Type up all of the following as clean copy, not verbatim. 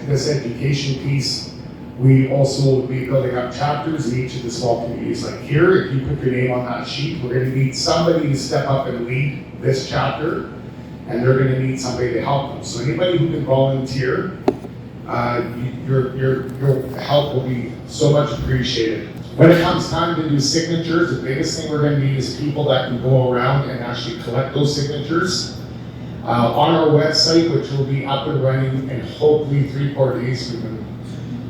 this education piece, we also will be building up chapters in each of the small communities. Like here, if you put your name on that sheet, we're going to need somebody to step up and lead this chapter, and they're going to need somebody to help them. So anybody who can volunteer, your help will be so much appreciated. When it comes time to do signatures, the biggest thing we're going to need is people that can go around and actually collect those signatures. On our website, which will be up and running in hopefully 3-4 days. We've been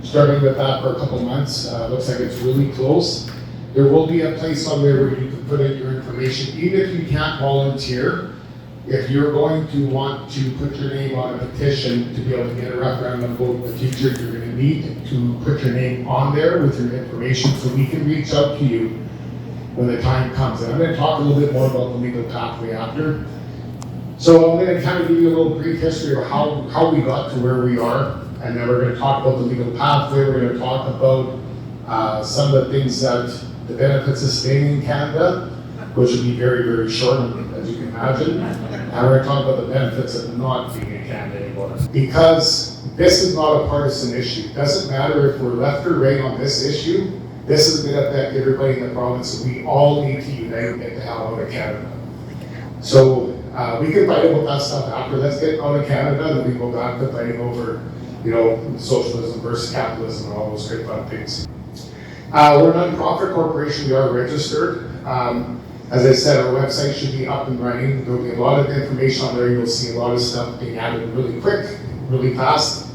struggling with that for a couple months. Looks like it's really close. There will be a place on there where you can put in your information, even if you can't volunteer. If you're going to want to put your name on a petition to be able to get a referendum vote in the future, you're going to need to put your name on there with your information so we can reach out to you when the time comes. And I'm going to talk a little bit more about the legal pathway after. So I'm going to kind of give you a little brief history of how we got to where we are, and then we're going to talk about the legal pathway. We're going to talk about some of the things that the benefits of staying in Canada, which will be very, very short, as you can imagine. And we're going to talk about the benefits of not being in Canada anymore. Because this is not a partisan issue. It doesn't matter if we're left or right on this issue. This is going to affect everybody in the province, and we all need to unite and get the hell out of Canada. So we can fight about that stuff after. Let's get out of Canada, then we go back to fighting over, socialism versus capitalism and all those great fun things. We're a non-profit corporation. We are registered. As I said, our website should be up and running. There'll be a lot of information on there. You'll see a lot of stuff being added really quick, really fast.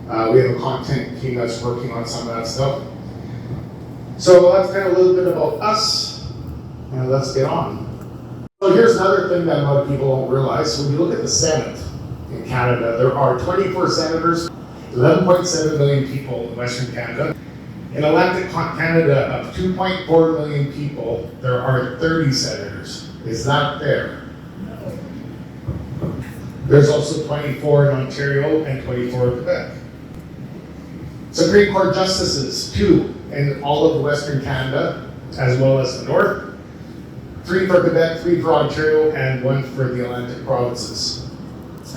We have a content team that's working on some of that stuff. So that's kind of a little bit about us, and let's get on. So here's another thing that a lot of people don't realize. When you look at the Senate in Canada, there are 24 senators, 11.7 million people in Western Canada. In Atlantic Canada, of 2.4 million people, there are 30 senators. Is that fair? No. There's also 24 in Ontario and 24 in Quebec. Supreme Court justices, 2 in all of Western Canada, as well as the North. 3 for Quebec, 3 for Ontario, and 1 for the Atlantic provinces.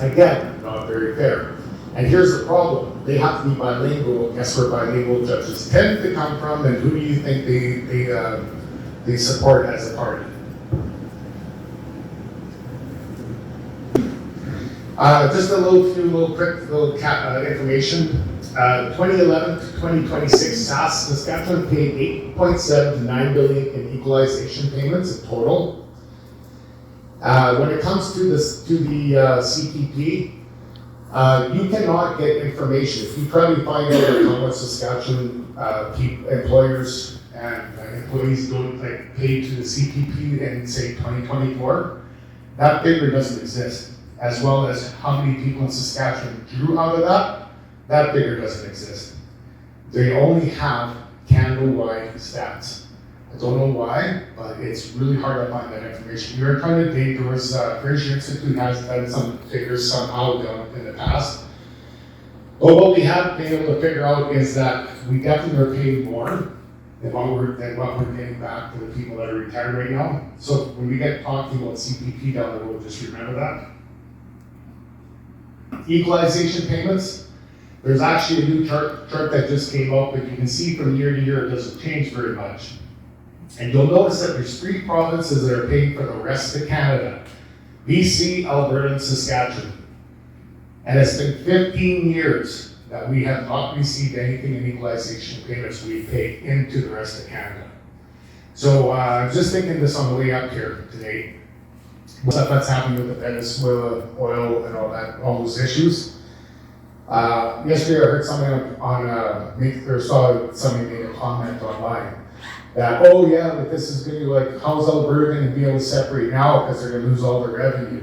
Again, not very fair. And here's the problem. They have to be bilingual. Guess where bilingual judges tend to come from, and who do you think they support as a party? Just a few quick information. 2011 to 2026, Saskatchewan paid $8.7 to $9 billion in equalization payments in total. When it comes to the CPP, you cannot get information. If you try to find out how much Saskatchewan employers and employees don't pay to the CPP in say 2024, that figure doesn't exist. As well as how many people in Saskatchewan drew out of that figure doesn't exist. They only have Canada-wide stats. I don't know why, but it's really hard to find that information. We are trying to date. There was Prairie Institute has done some figures somehow in the past. But what we have been able to figure out is that we definitely are paying more than what we're getting back to the people that are retired right now. So when we get talking about CPP down the road, just remember that. Equalization payments. There's actually a new chart that just came up, but you can see from year to year it doesn't change very much. And you'll notice that there's 3 provinces that are paying for the rest of Canada: BC, Alberta, and Saskatchewan. And it's been 15 years that we have not received anything in equalization payments we pay into the rest of Canada. So I was just thinking this on the way up here today. Stuff that's happening with the Venezuela oil and all those issues. Yesterday I heard something saw somebody made a comment online that, oh yeah, but this is going to how's Alberta going to be able to separate now because they're going to lose all their revenue?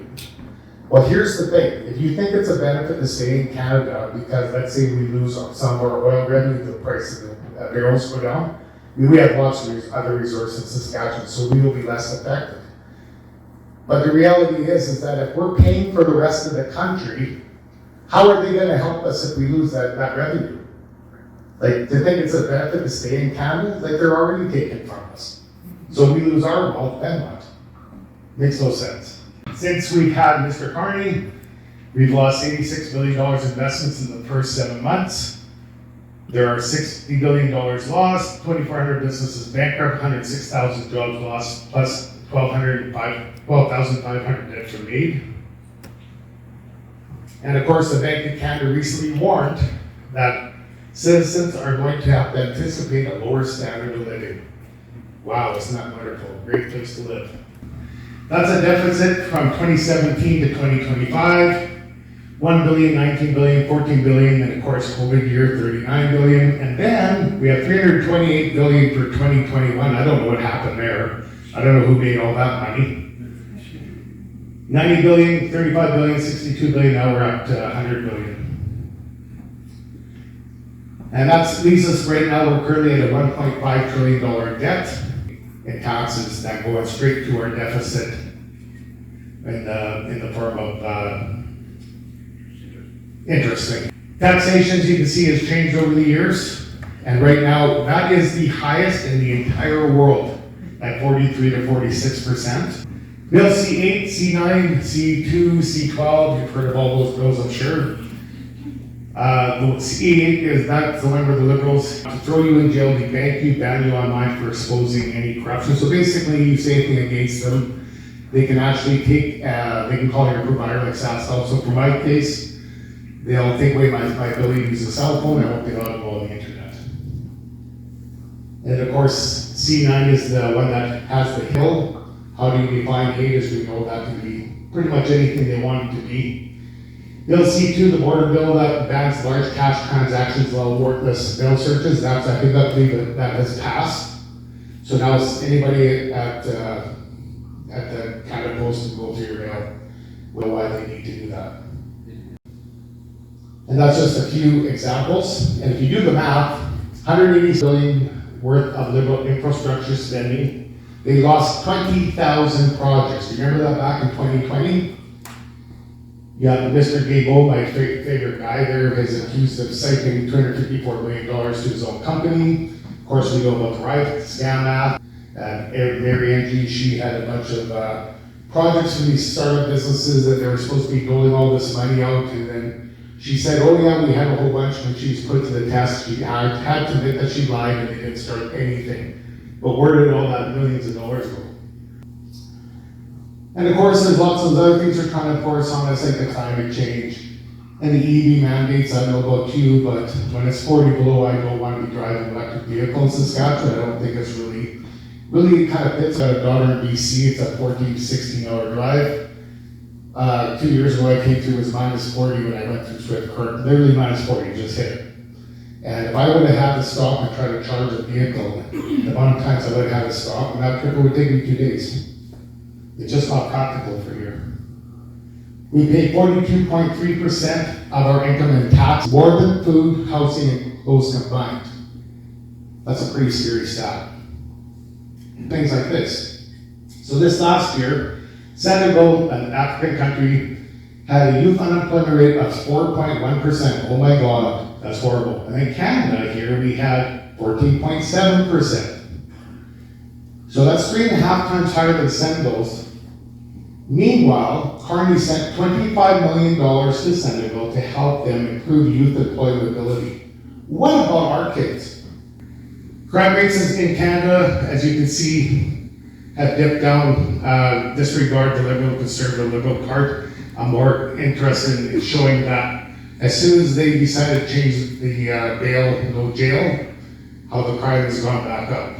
Well, here's the thing. If you think it's a benefit to stay in Canada because let's say we lose some of our oil revenue, the price of the barrels go down, we have lots of other resources in Saskatchewan, so we will be less affected. But the reality is that if we're paying for the rest of the country, how are they going to help us if we lose that revenue? To think it's a benefit to stay in Canada, they're already taken from us. So we lose our wealth, then what? Makes no sense. Since we've had Mr. Carney, We've lost $86 billion investments in the first 7 months. There are $60 billion lost, 2,400 businesses bankrupt, 106,000 jobs lost, plus 12,500 debts were made. And of course, the Bank of Canada recently warned that citizens are going to have to anticipate a lower standard of living. Wow, isn't that wonderful? Great place to live. That's a deficit from 2017 to 2025. 1 billion, 19 billion, 14 billion, and of course, COVID year, 39 billion. And then we have 328 billion for 2021. I don't know what happened there. I don't know who made all that money. 90 billion, 35 billion, 62 billion, now we're up to 100 billion. And that leaves us right now, we're currently at a $1.5 trillion debt in taxes that going straight to our deficit in the form of interest. Taxation, as you can see, has changed over the years. And right now, that is the highest in the entire world at 43 to 46%. Bill C8, C9, C2, C12, you've heard of all those bills, I'm sure. The C8 that's the one where the Liberals throw you in jail, debank you, ban you online for exposing any corruption. So basically, you say anything against them, they can actually take, they can call your provider like SaskHealth. So for my case, they'll take away my ability to use a cell phone. I won't be allowed to go on the internet. And of course, C9 is the one that has the hill. How do you define hate? As we know, that can be pretty much anything they want it to be. Bill C2, the border bill that bans large cash transactions while warrantless mail searches. That's, I think, I believe that has passed. So now anybody at the Canada Post can go through your mail. Well, why they need to do that. And that's just a few examples. And if you do the math, 180 billion worth of Liberal infrastructure spending. They lost 20,000 projects. Remember that back in 2020? You have Mr. Gabo, my favorite guy there, is accused of siphoning $254 million to his own company. Of course, we know about the riot scam math. Mary Angie, she had a bunch of projects for these startup businesses that they were supposed to be doling all this money out, and then she said, oh yeah, we had a whole bunch. When she was put to the test, she had to admit that she lied and they didn't start anything. But where did all that millions of dollars go? And of course, there's lots of other things they're trying to force on us, like the climate change and the EV mandates. I don't know about you, but when it's 40 below, I don't want to be driving an electric vehicle in Saskatchewan. I don't think it's really kind of fits. I got a daughter in BC. It's a 14 to 16 hour drive. 2 years ago, I came through, it was minus 40 when I went through Swift Current. Literally minus 40, just hit it. And if I would have had to stop and try to charge a vehicle, the amount of times I would have had to stop, and that trip would take me 2 days. It's just not practical for here. We pay 42.3% of our income in tax, more than food, housing, and clothes combined. That's a pretty scary stat. Things like this. So this last year, Senegal, an African country, had a youth unemployment rate of 4.1%. Oh my God, that's horrible. And in Canada here, we had 14.7%. So that's 3.5 times higher than Senegal's. Meanwhile, Carney sent $25 million to Senegal to help them improve youth employability. What about our kids? Crime rates in Canada, as you can see, have dipped down. Disregard the Liberal, Conservative, Liberal part. I'm more interested in showing that as soon as they decided to change the bail and no jail, how the crime has gone back up.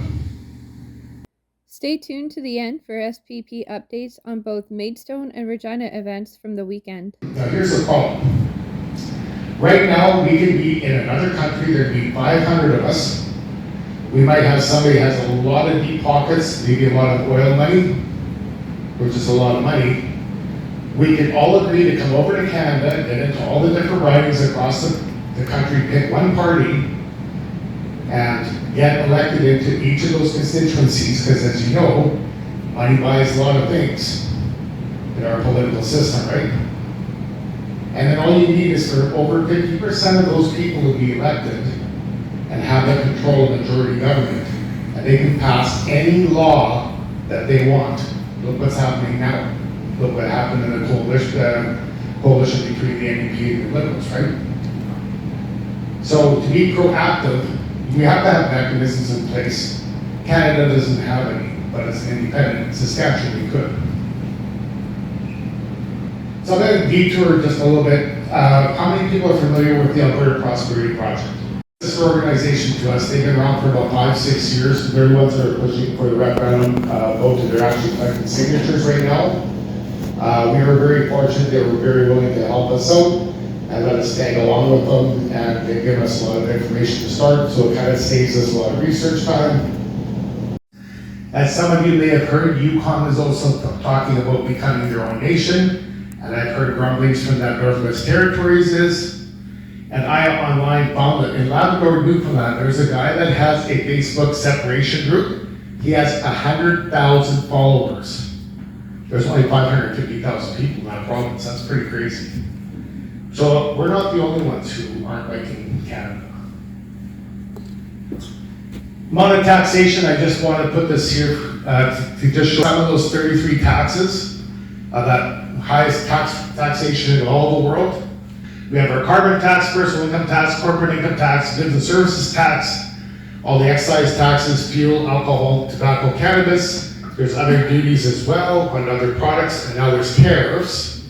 Stay tuned to the end for SPP updates on both Maidstone and Regina events from the weekend. Now here's the problem. Right now, we can be in another country, there'd be 500 of us. We might have somebody who has a lot of deep pockets, maybe a lot of oil money, which is a lot of money. We can all agree to come over to Canada, get into all the different ridings across the country, pick one party, and get elected into each of those constituencies, because as you know, money buys a lot of things in our political system, right? And then all you need is for over 50% of those people to be elected and have the control of majority government. And they can pass any law that they want. Look what's happening now. Look what happened in the coalition between the NDP and the Liberals, right? So to be proactive, we have to have mechanisms in place. Canada doesn't have any, but as an independent Saskatchewan, we could. So I'm going to detour just a little bit. How many people are familiar with the Alberta Prosperity Project? This organization to us, they've been around for about 5-6 years. They're the ones that are pushing for the referendum vote, and they're actually collecting signatures right now. We were very fortunate, they were very willing to help us out and let us tag along with them, and they give us a lot of information to start, so it kind of saves us a lot of research time. As some of you may have heard, Yukon is also talking about becoming their own nation, and I've heard grumblings from that Northwest Territories is. And I online found that in Labrador, Newfoundland, there's a guy that has a Facebook separation group. He has 100,000 followers. There's only 550,000 people in that province. That's pretty crazy. So we're not the only ones who aren't liking Canada. Amount of taxation, I just want to put this here to just show some of those 33 taxes, that highest taxation in all the world. We have our carbon tax, personal income tax, corporate income tax, goods and services tax, all the excise taxes, fuel, alcohol, tobacco, cannabis. There's other duties as well on other products, and now there's tariffs.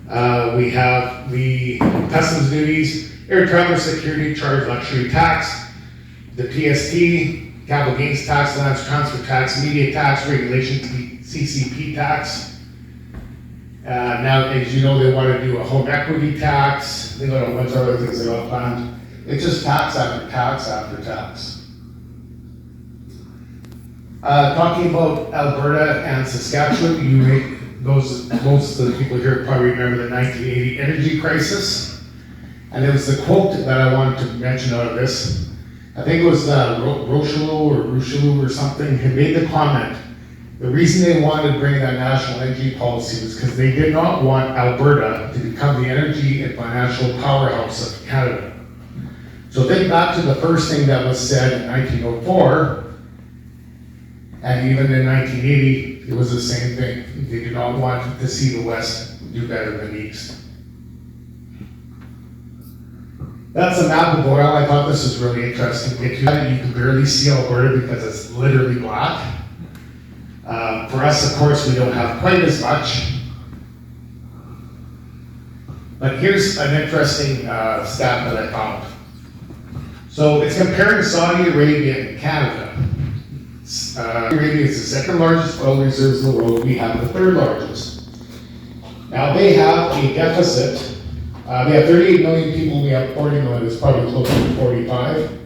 We have the customs duties, air traveler security charge, luxury tax, the PST, capital gains tax, land transfer tax, media tax, regulation, CCP tax. Now, as you know, they want to do a home equity tax. They got a bunch of other things they got planned. It's just tax after tax after tax. Talking about Alberta and Saskatchewan, most of the people here probably remember the 1980 energy crisis. And it was the quote that I wanted to mention out of this. I think it was Rocheleau or something, who made the comment. The reason they wanted to bring that national energy policy was because they did not want Alberta to become the energy and financial powerhouse of Canada. So think back to the first thing that was said in 1904, and even in 1980, it was the same thing. They did not want to see the West do better than the East. That's a map of oil. I thought this was really interesting. If you had it, you can barely see Alberta because it's literally black. For us, of course, we don't have quite as much. But here's an interesting stat that I found. So it's comparing Saudi Arabia and Canada. Saudi Arabia is the second largest oil reserves in the world. We have the third largest. Now they have a deficit. We have 38 million people. We have 40 million. It's probably closer to 45.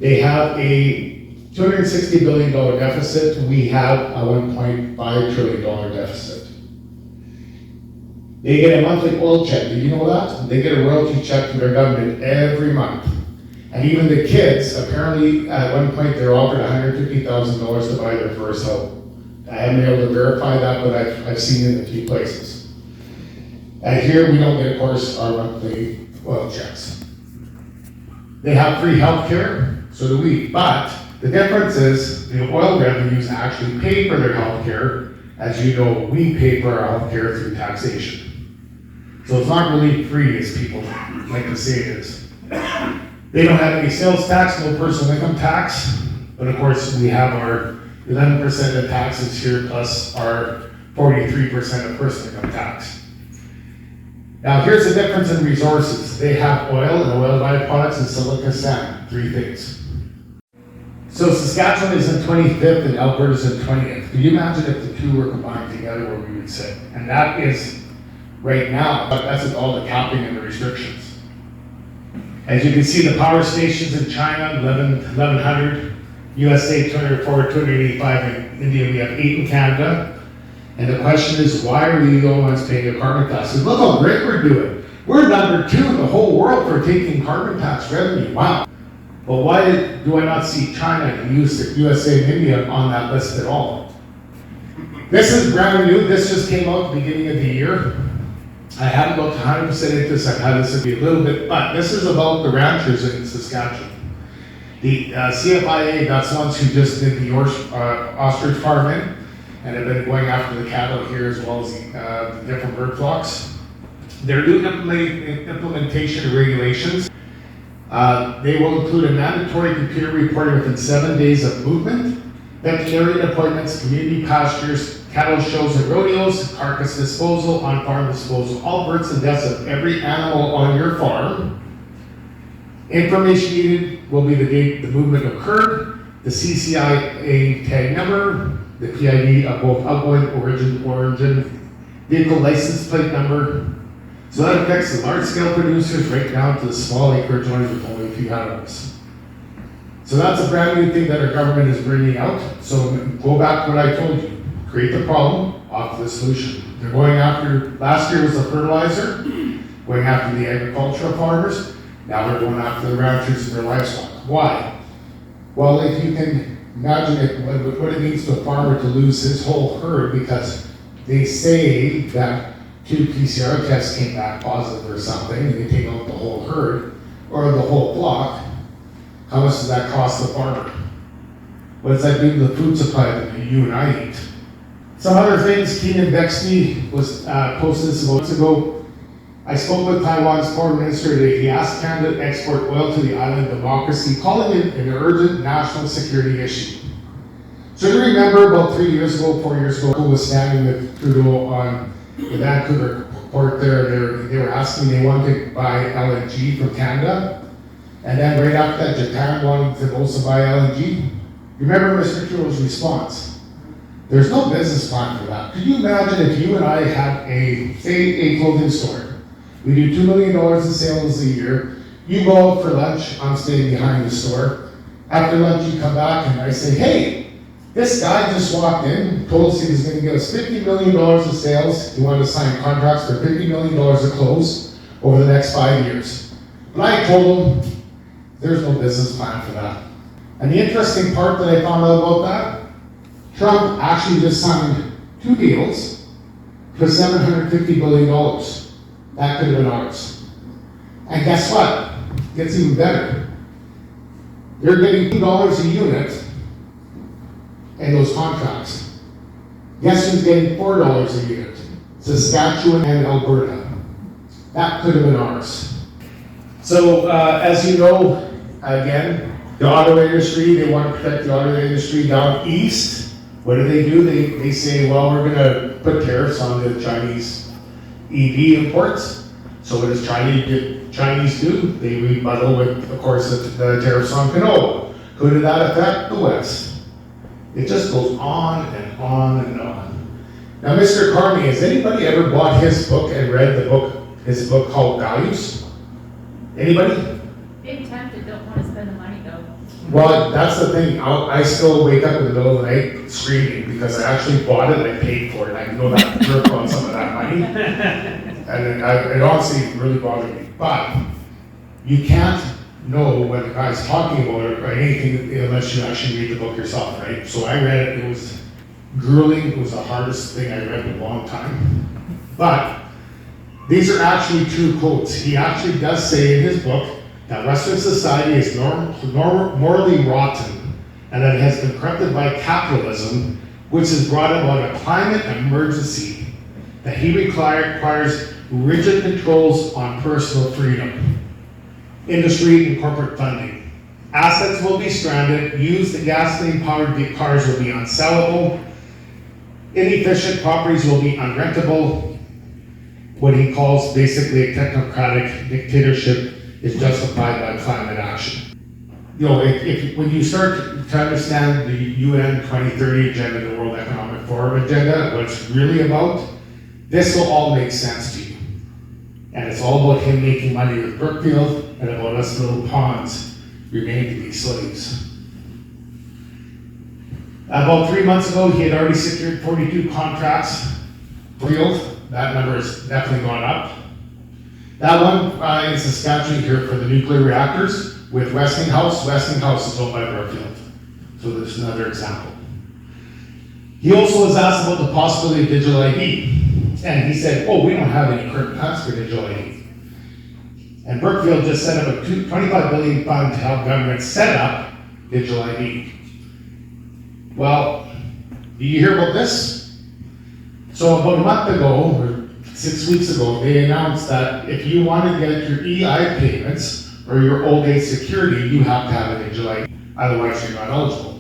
They have a $260 billion deficit, we have a $1.5 trillion deficit. They get a monthly oil check, did you know that? They get a royalty check from their government every month. And even the kids, apparently at one point they were offered $150,000 to buy their first home. I haven't been able to verify that, but I've seen it in a few places. And here we don't get, of course, our monthly oil checks. They have free health care, so do we, but the difference is the oil revenues actually pay for their health care. As you know, we pay for our health care through taxation. So it's not really free as people like to say it is. They don't have any sales tax, no personal income tax, but of course we have our 11% of taxes here plus our 43% of personal income tax. Now here's the difference in resources. They have oil and oil byproducts and silica sand, three things. So Saskatchewan is in 25th and Alberta is in 20th. Can you imagine if the two were combined together where we would sit? And that is right now, but that's with all the capping and the restrictions. As you can see, the power stations in China, 1100, USA 204, 285, in India we have 8 in Canada. And the question is, why are we the only ones paying a carbon tax? Look how great we're doing. We're number 2 in the whole world for taking carbon tax revenue. Wow. But why do I not see China and USA and India on that list at all? This is brand new. This just came out at the beginning of the year. I haven't looked 100% into this. I've had this be a little bit, but this is about the ranchers in Saskatchewan. The CFIA, that's the ones who just did the ostrich farming and have been going after the cattle here as well as the different bird flocks. Their new implementation regulations, they will include a mandatory computer reporting within 7 days of movement, veterinarian appointments, community pastures, cattle shows and rodeos, carcass disposal, on-farm disposal, all births and deaths of every animal on your farm. Information needed will be the date the movement occurred, the CCIA tag number, the PID of both outgoing origin, vehicle license plate number. So that affects the large-scale producers right down to the small acreage owners with only a few animals. So that's a brand new thing that our government is bringing out. So go back to what I told you. Create the problem, offer the solution. They're going after, last year was the fertilizer, going after the agricultural farmers. Now they're going after the ranchers and their livestock. Why? Well, if you can imagine what it means to a farmer to lose his whole herd because they say that 2 PCR tests came back positive or something, and they take out the whole herd or the whole flock. How much does that cost the farmer? What does that do to the food supply that you and I eat? Some other things, Keenan Bexley was posted this months ago. I spoke with Taiwan's foreign minister today. He asked Canada to export oil to the island democracy, calling it an urgent national security issue. So you remember about 4 years ago, who was standing with Trudeau on the Vancouver port there. They were asking, they wanted to buy LNG from Canada. And then right after that, Japan wanted to also buy LNG. Remember Mr. Trudeau's response? There's no business plan for that. Could you imagine if you and I had a clothing store? We do $2 million in sales a year. You go out for lunch, I'm staying behind the store. After lunch, you come back and I say, hey, this guy just walked in, told us he was going to give us $50 million of sales. He wanted to sign contracts for $50 million of close over the next 5 years. But I told him, there's no business plan for that. And the interesting part that I found out about that, Trump actually just signed 2 deals for $750 billion. That could have been ours. And guess what? It gets even better. They're getting $2 a unit in those contracts. Guess who's getting $4 a unit? Saskatchewan and Alberta. That could have been ours. So as you know, again, the auto industry, they want to protect the auto industry down east. What do? They say, well, we're going to put tariffs on the Chinese EV imports. So what does Chinese do? They rebuttal with, of course, the tariffs on canola. Who did that affect? The West. It just goes on and on and on. Now, Mr. Carney, has anybody ever bought his book and read his book called Values? Anybody? Being tempted, don't want to spend the money though. Well, that's the thing. I still wake up in the middle of the night screaming because I actually bought it and I paid for it. I know that jerk on some of that money. And it honestly really bothered me. But you can't know what the guy's talking about or anything unless you actually read the book yourself, right? So I read it. It was grueling. It was the hardest thing I read in a long time. But these are actually true quotes. He actually does say in his book that Western society is morally rotten and that it has been corrupted by capitalism, which has brought about a climate emergency that he requires rigid controls on personal freedom, industry and corporate funding. Assets will be stranded, used and gasoline-powered cars will be unsellable, inefficient properties will be unrentable. What he calls basically a technocratic dictatorship is justified by climate action. You know, when you start to understand the UN 2030 agenda, the World Economic Forum agenda, what it's really about, this will all make sense to you. And it's all about him making money with Brookfield and about us little pawns remaining to be slaves. About 3 months ago, he had already secured 42 contracts. Brookfield, that number has definitely gone up. That one in Saskatchewan here for the nuclear reactors with Westinghouse. Westinghouse is owned by Brookfield. So there's another example. He also was asked about the possibility of digital ID. And he said, oh, we don't have any current plans for digital ID. And Brookfield just set up a $25 billion fund to help governments set up digital ID. Well, do you hear about this? So about a month ago, or 6 weeks ago, they announced that if you want to get your EI payments or your old age security, you have to have a digital ID, otherwise you're not eligible.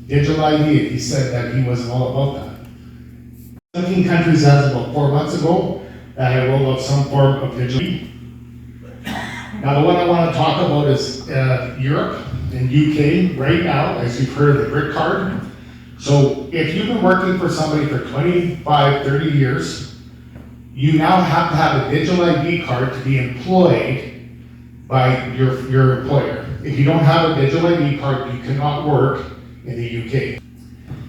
Digital ID, he said that he wasn't all about that. 17 countries as about 4 months ago that had rolled out some form of digital ID. Now the one I want to talk about is Europe and UK right now, as you've heard of the BRIC card. So if you've been working for somebody for 25, 30 years, you now have to have a digital ID card to be employed by your employer. If you don't have a digital ID card, you cannot work in the UK.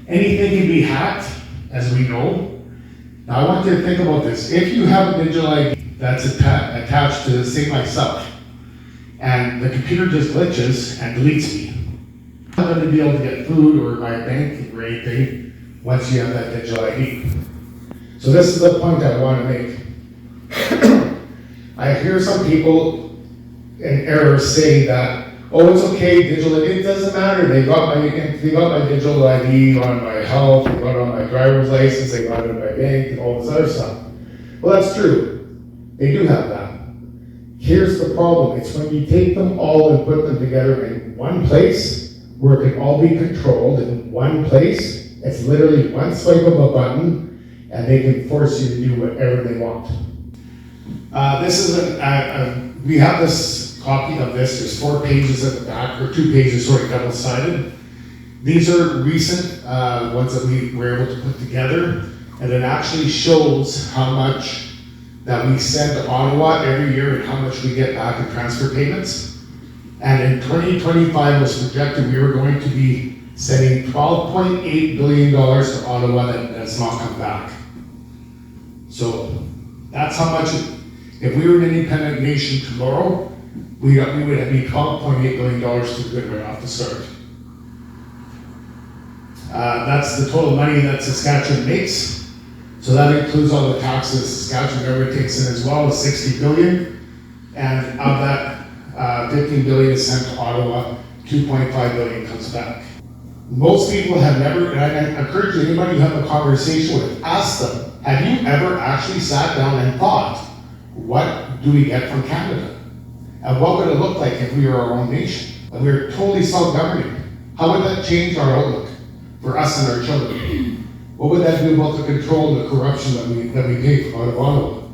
Anything can be hacked, as we know. Now I want you to think about this. If you have a digital ID that's attached to, say, myself, and the computer just glitches and deletes me, I'm not going to be able to get food or my bank or anything once you have that digital ID. So this is the point I want to make. I hear some people in error say that, oh, it's okay, digital ID, it doesn't matter. They got my digital ID on my health, they got it on my driver's license, they got it on my bank, and all this other stuff. Well, that's true. They do have that. Here's the problem. It's when you take them all and put them together in one place, where it can all be controlled in one place. It's literally one swipe of a button, and they can force you to do whatever they want. This is we have this copy of this. There's 4 pages at the back, or 2 pages, sorry, double-sided. These are recent ones that we were able to put together, and it actually shows how much that we send to Ottawa every year and how much we get back in transfer payments. And in 2025 was projected we were going to be sending $12.8 billion to Ottawa that has not come back. So that's how much, if we were an independent nation tomorrow, we would have be $12.8 billion to good right off the start. That's the total money that Saskatchewan makes. So that includes all the taxes Saskatchewan government takes in as well, as $60 billion. And of that, $15 billion is sent to Ottawa, $2.5 billion comes back. Most people have never, and I encourage anybody you have a conversation with, ask them, have you ever actually sat down and thought, what do we get from Canada? And what would it look like if we were our own nation? And we were totally self-governing. How would that change our outlook for us and our children? What would that do about the control and the corruption that we pay out of Ottawa?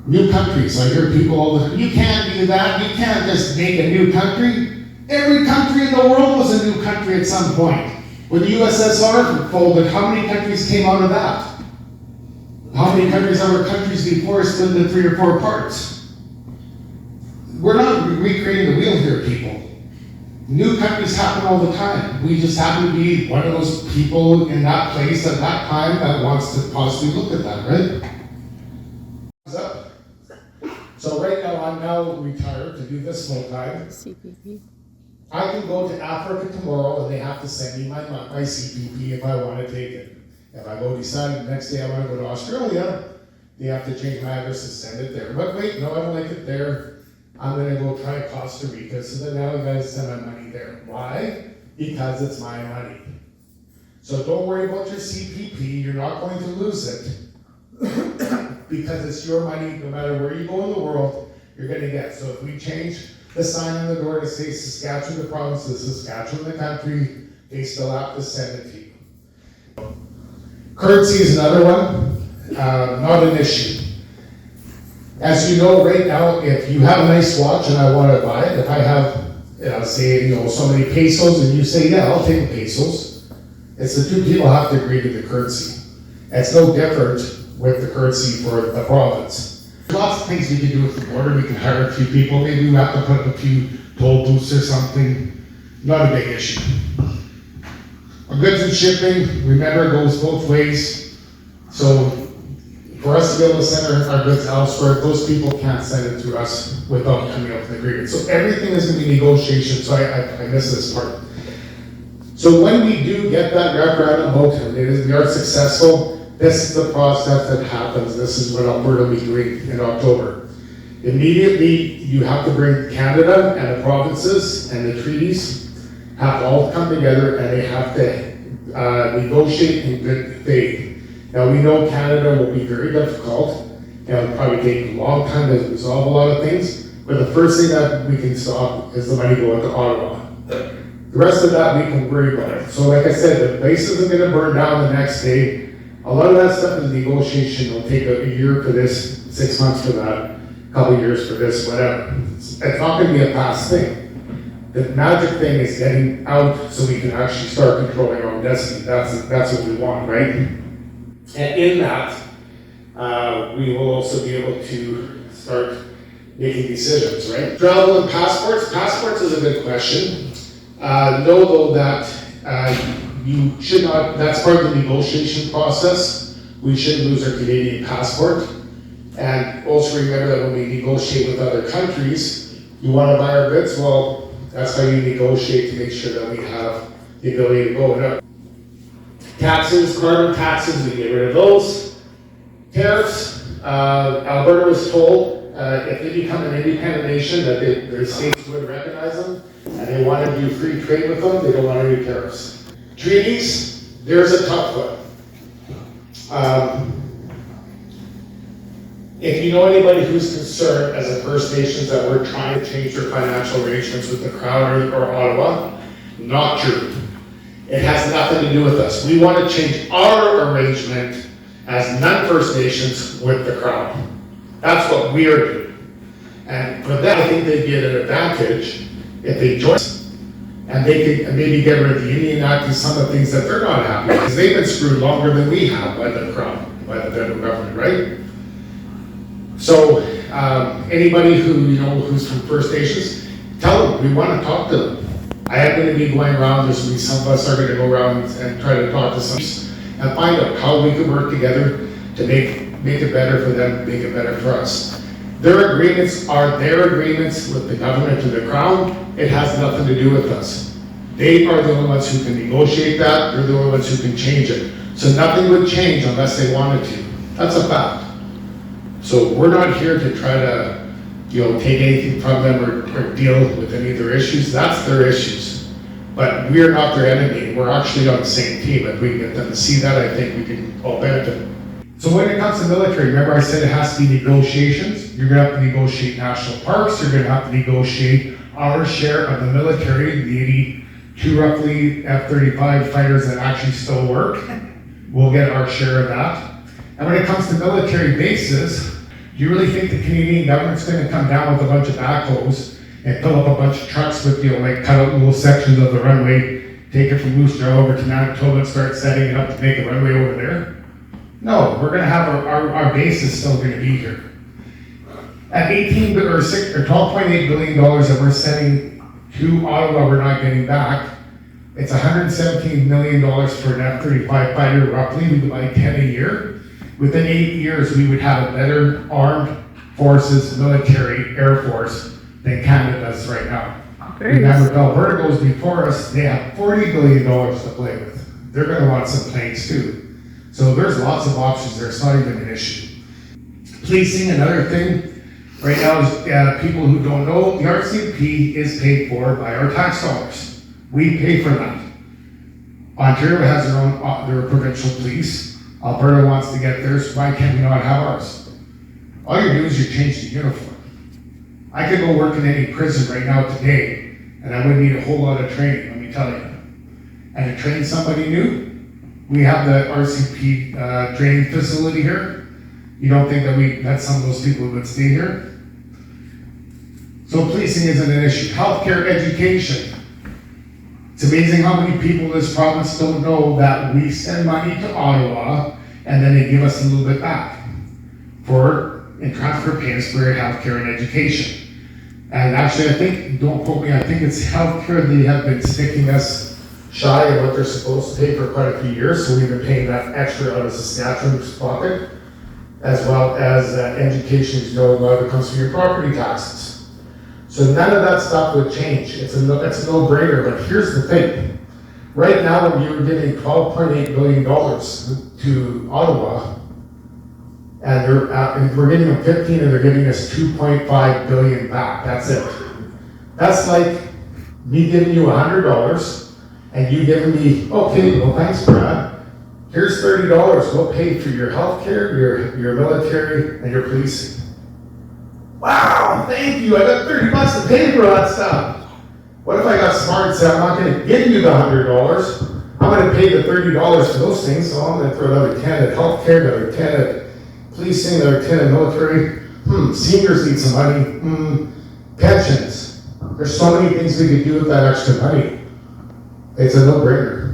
New countries, I hear people all the time, you can't do that, you can't just make a new country. Every country in the world was a new country at some point. When the USSR folded, how many countries came out of that? How many countries that were countries before split into 3 or 4 parts? We're not recreating the wheel here, people. New countries happen all the time. We just happen to be one of those people in that place at that time that wants to possibly look at that, right? So right now, I'm now retired to do this full time. CPP. I can go to Africa tomorrow and they have to send me my CPP if I want to take it. If I decide the next day I want to go to Australia, they have to change my address and send it there. But wait, no, I don't like it there. I'm going to go try Costa Rica, so then now you guys send my money there. Why? Because it's my money. So don't worry about your CPP, you're not going to lose it. Because it's your money, no matter where you go in the world, you're going to get. So if we change the sign on the door to say Saskatchewan the province, Saskatchewan the country, they still have to send it to you. Currency is another one, not an issue. As you know, right now, if you have a nice watch and I want to buy it, if I have, say, so many pesos, and you say, yeah, I'll take the pesos, it's the 2 people have to agree to the currency. It's no different with the currency for the province. There's lots of things we can do with the border. We can hire a few people. Maybe we have to put up a few toll booths or something. Not a big issue. Goods and shipping, remember, goes both ways. So for us to be able to send our goods elsewhere, those people can't send it to us without coming up with an agreement. So everything is going to be negotiation, so I missed this part. So when we do get that wraparound vote, and we are successful, this is the process that happens. This is what Alberta will be doing in October. Immediately, you have to bring Canada and the provinces and the treaties have to all come together, and they have to negotiate in good faith. Now, we know Canada will be very difficult, and it'll probably take a long time to resolve a lot of things, but the first thing that we can stop is the money going to Ottawa. The rest of that we can worry about. So like I said, the base isn't gonna burn down the next day. A lot of that stuff is negotiation. It'll take a year for this, 6 months for that, a couple years for this, whatever. It's not gonna be a fast thing. The magic thing is getting out so we can actually start controlling our own destiny. That's what we want, right? And in that, we will also be able to start making decisions, right? Travel and passports. Passports is a good question. Know though that you should not, that's part of the negotiation process. We shouldn't lose our Canadian passport. And also remember that when we negotiate with other countries, you want to buy our goods, well, that's how you negotiate to make sure that we have the ability to go and up. Taxes, carbon taxes, we get rid of those. Tariffs, Alberta was told if they become an independent nation that their states would recognize them and they want to do free trade with them, they don't want to do tariffs. Treaties, there's a tough one. If you know anybody who's concerned as a First Nations that we're trying to change their financial arrangements with the Crown or Ottawa, not true. It has nothing to do with us. We want to change our arrangement as non-First Nations with the Crown. That's what we are doing. And for that, I think they'd get an advantage if they join us. And they could maybe get rid of the Indian Act and some of the things that they're not happy with. Because they've been screwed longer than we have by the Crown, by the federal government, right? So anybody who's from First Nations, tell them we want to talk to them. I am going to be going around. There's going to be some of us are going to go around and try to talk to some and find out how we can work together to make it better for them, make it better for us. Their agreements are their agreements with the government and the Crown. It has nothing to do with us. They are the only ones who can negotiate that. They're the only ones who can change it. So nothing would change unless they wanted to. That's a fact. So we're not here to try to, take anything from them or deal with any of their issues. That's their issues. But we're not their enemy. We're actually on the same team. If we can get them to see that, I think we can all benefit. So when it comes to military, remember I said it has to be negotiations. You're going to have to negotiate national parks. You're going to have to negotiate our share of the military, the 82 roughly F-35 fighters that actually still work. We'll get our share of that. And when it comes to military bases, do you really think the Canadian government's going to come down with a bunch of backhoes and fill up a bunch of trucks with, cut out little sections of the runway, take it from Moose Jaw over to Manitoba and start setting it up to make a runway over there? No, we're going to have our base is still going to be here. At $12.8 billion that we're sending to Ottawa, we're not getting back. It's $117 million for an F-35 fighter, roughly. We could buy 10 a year. Within 8 years, we would have a better armed forces, military, air force than Canada does right now. Remember, if Alberta goes before us, they have $40 billion to play with. They're going to want some planes too. So there's lots of options there. It's not even an issue. Policing, another thing. Right now, is people who don't know, the RCP is paid for by our tax dollars. We pay for that. Ontario has their provincial police. Alberta wants to get theirs. Why can't we not have ours? All you do is you change the uniform. I could go work in any prison right now today, and I wouldn't need a whole lot of training, let me tell you. And to train somebody new, we have the RCP training facility here. You don't think that some of those people would stay here? So policing isn't an issue. Healthcare, education. It's amazing how many people in this province don't know that we send money to Ottawa and then they give us a little bit back in transfer payments for healthcare and education. And actually, don't quote me, I think it's healthcare, they have been sticking us shy of what they're supposed to pay for quite a few years, so we've been paying that extra out of Saskatchewan's pocket, as well as education, a lot of it comes from your property taxes. So none of that stuff would change. It's a no-brainer, but here's the thing. Right now, when you're giving $12.8 billion to Ottawa, and we're giving them 15 and they're giving us 2.5 billion back, that's it. That's like me giving you $100 and you giving me, okay, well, thanks, Brad. Here's $30, go pay for your healthcare, your military, and your policing. Wow, thank you, I got $30 to pay for that stuff. What if I got smart and said, I'm not gonna give you the $100, I'm gonna pay the $30 for those things, so I'm gonna throw another 10 at healthcare, another 10 at policing, another 10 at military. Seniors need some money. Pensions. There's so many things we could do with that extra money. It's a no-brainer.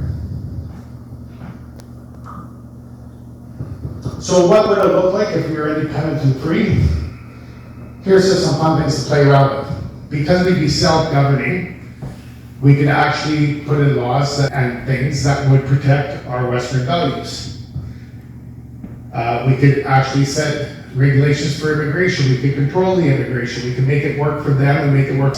So what would it look like if we were independent and free? Here's just some fun things to play around with. Because we'd be self-governing, we could actually put in laws and things that would protect our Western values. We could actually set regulations for immigration. We could control the immigration. We could make it work for them and make it work.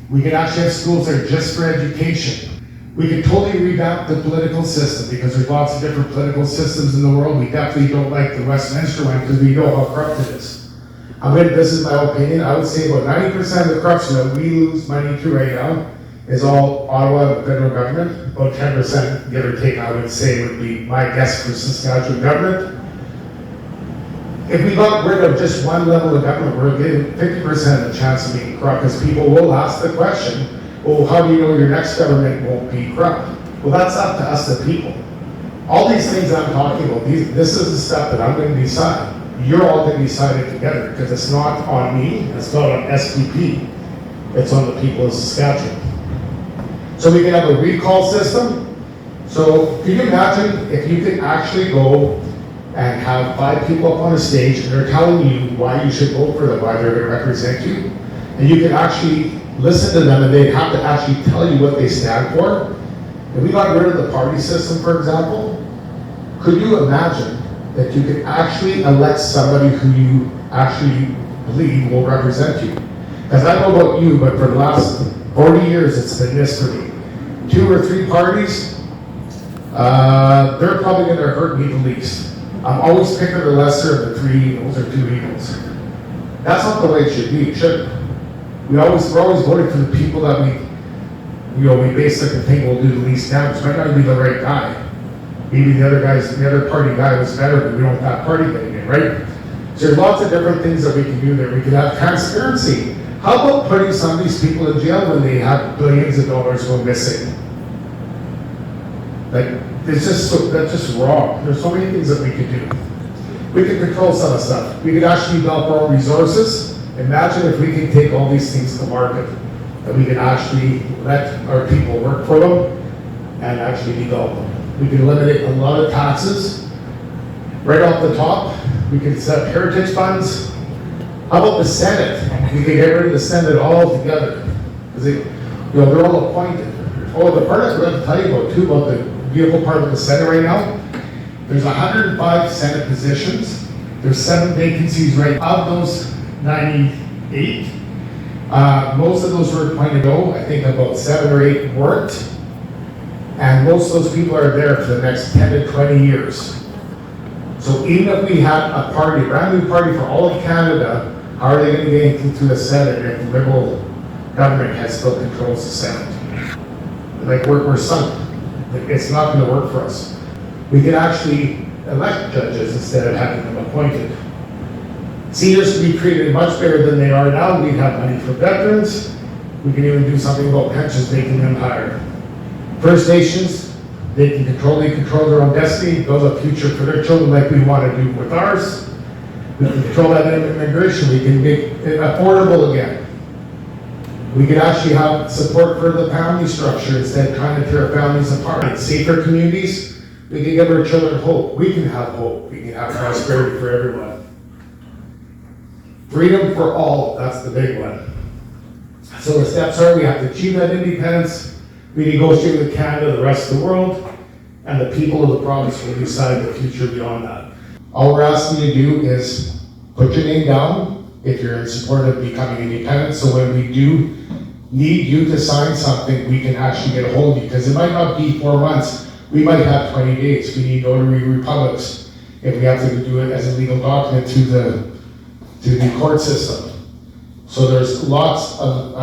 We could actually have schools that are just for education. We could totally revamp the political system because there's lots of different political systems in the world. We definitely don't like the Westminster one because we know how corrupt it is. This is my opinion. I would say about 90% of the corruption that we lose money to right now is all Ottawa, the federal government. About 10%, give or take, I would say would be my guess for Saskatchewan government. If we got rid of just one level of government, we're getting 50% of the chance of being corrupt, because people will ask the question, well, how do you know your next government won't be corrupt? Well, that's up to us, the people. All these things I'm talking about, this is the stuff that I'm going to decide. You're all going to decide it together, because it's not on me, it's not on SPP, it's on the people of Saskatchewan. So we can have a recall system. So can you imagine if you could actually go and have 5 people up on a stage and they're telling you why you should vote for them, why they're going to represent you, and you can actually listen to them and they'd have to actually tell you what they stand for. If we got rid of the party system, for example, could you imagine that you could actually elect somebody who you actually believe will represent you? Because I don't know about you, but for the last 40 years it's been this for me. 2 or 3 parties, they're probably going to hurt me the least. I'm always picking the lesser of the 3 evils or 2 evils. That's not the way it should be, it shouldn't. We're always voting for the people that we basically think will do the least damage. Might not be the right guy. Maybe the other party guy was better, but we don't want that party getting in, right? So there's lots of different things that we can do there. We could have transparency. How about putting some of these people in jail when they have billions of dollars go missing? That's just wrong. There's so many things that we could do. We could control some of the stuff. We could actually develop our own resources. Imagine if we could take all these things to market, that we could actually let our people work for them and actually develop them. We could eliminate a lot of taxes. Right off the top, we could set up heritage funds. How about the Senate? We could get rid of the Senate altogether, because they're all appointed. Oh, the part I forgot to tell you about too, about the beautiful part of the Senate right now, there's 105 Senate positions. There's 7 vacancies right of those 98. Most of those were appointed ago. I think about 7 or 8 weren't. And most of those people are there for the next 10 to 20 years. So even if we had a party, a brand new party for all of Canada, how are they going to get into the Senate if the Liberal government has still controls the Senate? Like we're sunk. It's not going to work for us. We can actually elect judges instead of having them appointed. Seniors can be treated much better than they are now. We'd have money for veterans. We can even do something about pensions, making them higher. First Nations, they can control their own destiny, build a future for their children like we want to do with ours. We can control that immigration. We can make it affordable again. We can actually have support for the family structure instead of trying to tear families apart. Safer communities, we can give our children hope. We can have hope. We can have prosperity for everyone. Freedom for all, that's the big one. So the steps are, we have to achieve that independence, we negotiate with Canada, the rest of the world, and the people of the province will decide the future beyond that. All we're asking you to do is put your name down if you're in support of becoming independent, so when we do need you to sign something, we can actually get a hold of you, because it might not be 4 months, we might have 20 days. We need notary republics if we have to do it as a legal document to the court system. So there's lots of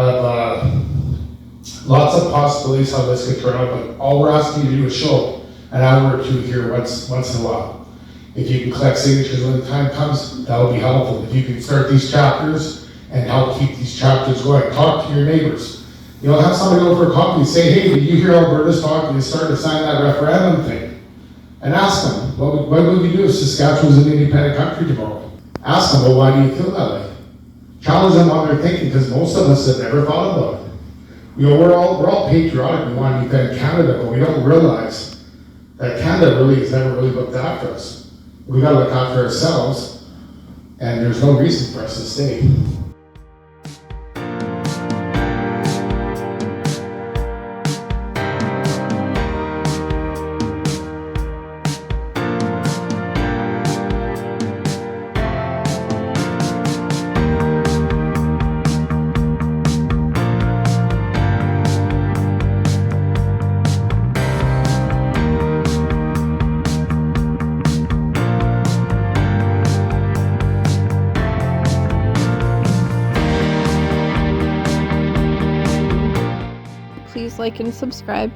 lots of possibilities how this could turn out, but all we're asking you to do is show an hour or two here once in a while. If you can collect signatures when the time comes, that'll be helpful. If you can start these chapters and help keep these chapters going, talk to your neighbors. You know, have somebody go for a coffee and say, hey, did you hear Alberta's talking to start to sign that referendum thing? And ask them, what would you do if Saskatchewan was an independent country tomorrow? Ask them, well, why do you feel that way? Challenge them on their thinking, because most of us have never thought about it. You know, we're all patriotic, we want to defend Canada, but we don't realize that Canada really has never really looked after us. We got to look after ourselves, and there's no reason for us to stay. Please like and subscribe.